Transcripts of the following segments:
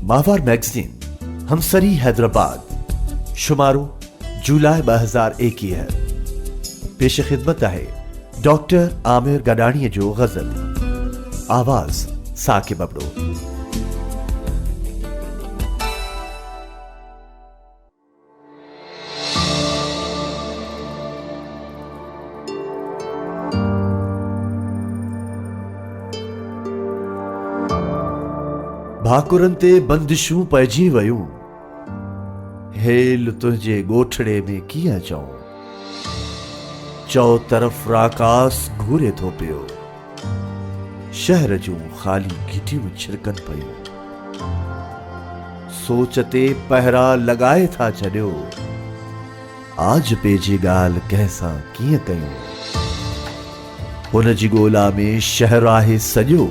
माहवार मैगज़ीन हमसरी हैदराबाद शुमारो जुलाई 2021 पेश खिदमत है डॉक्टर आमिर गडानी जो गजल आवाज साकिब अबड़ो। भाकुरन ते बंदिशूं पइजी वयूं, हेल तुझे गोठड़े में किया जाऊं, चौ तरफ राकास घूरे थो पियो, शहर जूं खाली घिटियूं छिरकन पयूं, सोचते पहरा लगाए था छॾियो, आज पेजी गाल कंहिंसां कीअं कयूं, हुन जी ॻोल्हा में शहर आहे सॼो,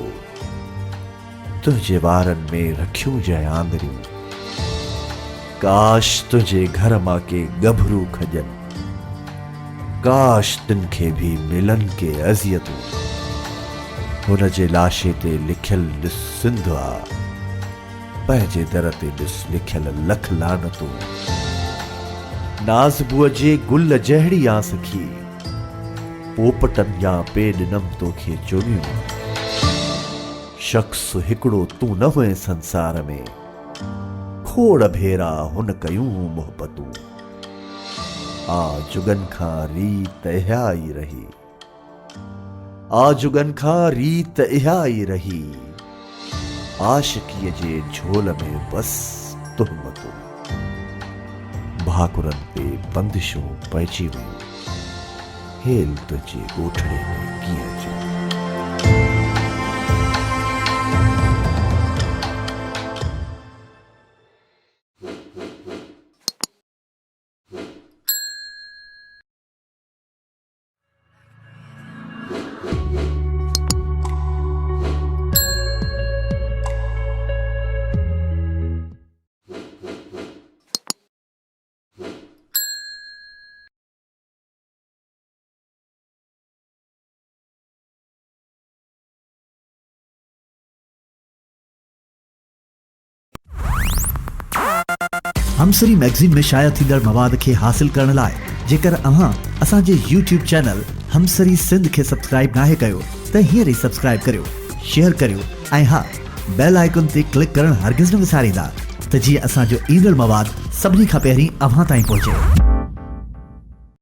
तुझे वारन में रखियूं जंहिं आंगरियूं, काश तुझे घर मां के गभरू खजन, काश तिनखे भी मिलन के अज़ियतूं, हुन जे लाशे ते लिखियल ॾिस सिंध आ, पंहिंजे दर ते ॾिस लिखियल लख लानतूं, नाज़बूअ जे गुल जहिड़ी आ सखी, पोपटन या पे ॾिनम तोखे चुनियूं, शख्स हिकिड़ो तूं न हुए संसार में, खोड़ भेरा हुन कयूं मोहबतूं, आ जुगन खां रीत इहा ई रही, आ जुगन खां रीत इहा ई रही, आशिकीअ जे झोल में बस तुहमतूं, भाकुरन पे बंदिशूं पइजी वयूं, हेल तुझे गोठड़े में कीअं जाऊं। हमसरी मैगज़ीन में शाया थींदड़ मवाद के हासिल करण लाइ जेकर अहां असांजे YouTube चैनल हमसरी सिंध के सब्सक्राइब नाहे कयो त हींअर ई सब्सक्राइब करियो, शेयर करियो ऐं हा बेल आइकन ते क्लिक करण हरगिज़ न विसारींदा त जीअं असांजो ईंदड़ मवाद सभिनी खां पहिरीं अव्हां ताईं पहुचे।